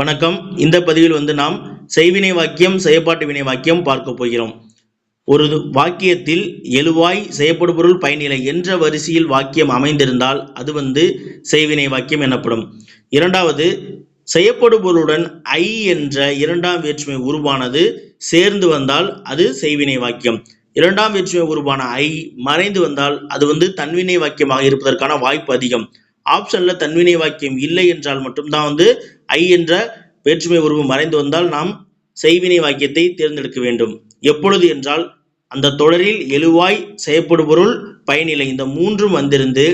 வணக்கம். இந்த பதிவில் நாம் செய்வினை வாக்கியம், செயற்பாட்டு வினை வாக்கியம் பார்க்க போகிறோம். ஒரு வாக்கியத்தில் எழுவாய், செயற்படுபொருள், பயனிலை என்ற வரிசையில் வாக்கியம் அமைந்திருந்தால் அது செய்வினை வாக்கியம் எனப்படும். இரண்டாவது, செயற்படுபொருளுடன் ஐ என்ற இரண்டாம் வேற்றுமை உருவானது சேர்ந்து வந்தால் அது செய்வினை வாக்கியம். இரண்டாம் வேற்றுமை உருவான ஐ மறைந்து வந்தால் அது தன்வினை வாக்கியமாக இருப்பதற்கான வாய்ப்பு அதிகம். ஆப்ஷன்ல தன்வினை வாக்கியம் இல்லை என்றால் மட்டும்தான் ஐ என்ற வேற்றுமை உருவு மறைந்து வந்தால் நாம் செய்வினை வாக்கியத்தை தேர்ந்தெடுக்க வேண்டும். எப்பொழுது என்றால் அந்த தொடரில் எழுவாய், செயற்படுபொருள், பயனிலை இந்த மூன்றும் வந்திருந்து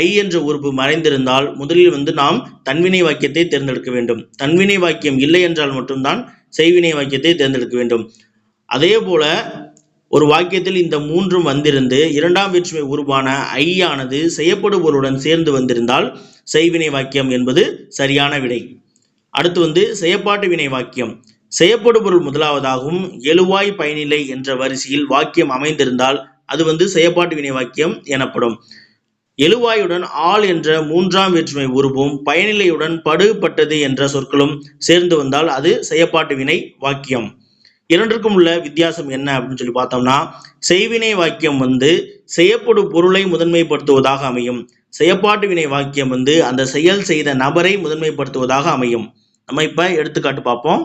ஐ என்ற உறுப்பு மறைந்திருந்தால் முதலில் நாம் தன்வினை வாக்கியத்தை தேர்ந்தெடுக்க வேண்டும். தன்வினை வாக்கியம் இல்லை என்றால் மட்டும்தான் செய்வினை வாக்கியத்தை தேர்ந்தெடுக்க வேண்டும். அதே போல ஒரு வாக்கியத்தில் இந்த மூன்றும் வந்திருந்து இரண்டாம் வேற்றுமை உருவான ஐ ஆனது செயற்படுபொருளுடன் சேர்ந்து வந்திருந்தால் செய்வினை வாக்கியம் என்பது சரியான விடை. அடுத்து செயற்பாட்டு வினை வாக்கியம். செயற்படுபொருள் முதலாவதாகவும் எழுவாய், பயனிலை என்ற வரிசையில் வாக்கியம் அமைந்திருந்தால் அது செயற்பாட்டு வினை வாக்கியம் எனப்படும். எழுவாயுடன் ஆள் என்ற மூன்றாம் வேற்றுமை உருவும் பயனிலையுடன் படு, பட்டது என்ற சொற்களும் சேர்ந்து வந்தால் அது செயற்பாட்டு வினை வாக்கியம். இரண்டிற்கும் உள்ள வித்தியாசம் என்ன அப்படின்னு சொல்லி பார்த்தோம்னா, செய்வினை வாக்கியம் செயற்படு பொருளை முதன்மைப்படுத்துவதாக அமையும். செயற்பாட்டு வினை வாக்கியம் அந்த செயல் செய்த நபரை முதன்மைப்படுத்துவதாக அமையும். நம்ம இப்ப எடுத்துக்காட்டு பார்ப்போம்.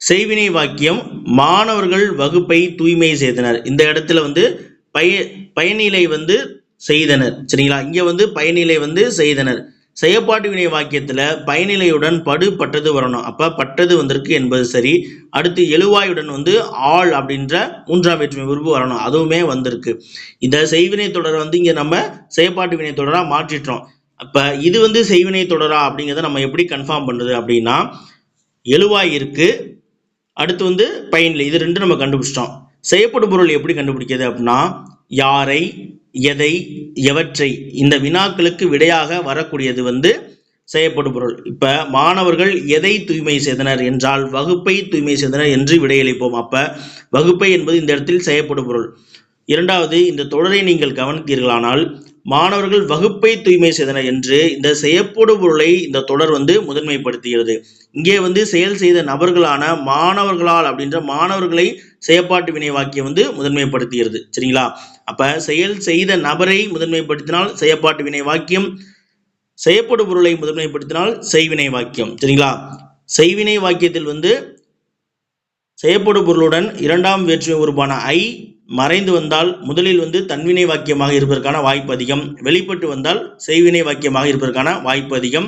செய்வினை வாக்கியம், மாணவர்கள் வகுப்பை தூய்மை செய்தனர். இந்த இடத்துல பயனிலை செய்தனர். சரிங்களா? இங்க பயனிலை செய்தனர். செயற்பாட்டு வினை வாக்கியத்துல பயனிலையுடன் படு, பட்டது வரணும். அப்ப பட்டது வந்திருக்கு என்பது சரி. அடுத்து எழுவாயுடன் ஆள் அப்படின்ற மூன்றாம் வேற்றுமை உருவு வரணும். அதுவுமே வந்திருக்கு. இந்த செய்வினை தொடரை இங்க நம்ம செயற்பாட்டு வினை தொடரா மாற்றிட்டோம். அப்ப இது செய்வினை தொடரா அப்படிங்கிறத நம்ம எப்படி கன்ஃபார்ம் பண்றது அப்படின்னா, எழுவாய் இருக்கு, அடுத்து பயனிலை, இது ரெண்டு நம்ம கண்டுபிடிச்சிட்டோம். செயற்படும் பொருள் எப்படி கண்டுபிடிக்கிறது அப்படின்னா, யாரை, எதை, எவற்றை இந்த வினாக்களுக்கு விடையாக வரக்கூடியது செயற்படும் பொருள். இப்ப மாணவர்கள் எதை தூய்மை செய்தனர் என்றால் வகுப்பை தூய்மை செய்தனர் என்று விடையளிப்போம். அப்ப வகுப்பை என்பது இந்த இடத்தில் செயற்படும் பொருள். இரண்டாவது, இந்த தொடரை நீங்கள் கவனித்தீர்களானால் மாணவர்கள் வகுப்பை தூய்மை செய்தனர் என்று இந்த செயற்படும் பொருளை இந்த தொடர் முதன்மைப்படுத்துகிறது. இங்கே செயல் செய்த நபர்களான மாணவர்களால் அப்படின்ற மாணவர்களை செயற்பாட்டு வினை வாக்கியம் முதன்மைப்படுத்துகிறது. சரிங்களா? அப்ப செயல் செய்த நபரை முதன்மைப்படுத்தினால் செயற்பாட்டு வினை வாக்கியம், செயற்படும் பொருளை முதன்மைப்படுத்தினால் செய்வினை வாக்கியம். சரிங்களா? செய்வினை வாக்கியத்தில் செயற்படும் பொருளுடன் இரண்டாம் வேற்றுமை உருவான ஐ மறைந்து வந்தால் முதலில் தன்வினை வாக்கியமாக இருப்பதற்கான வாய்ப்பு அதிகம். வெளிப்பட்டு வந்தால் செய்வினை வாக்கியமாக இருப்பதற்கான வாய்ப்பு அதிகம்.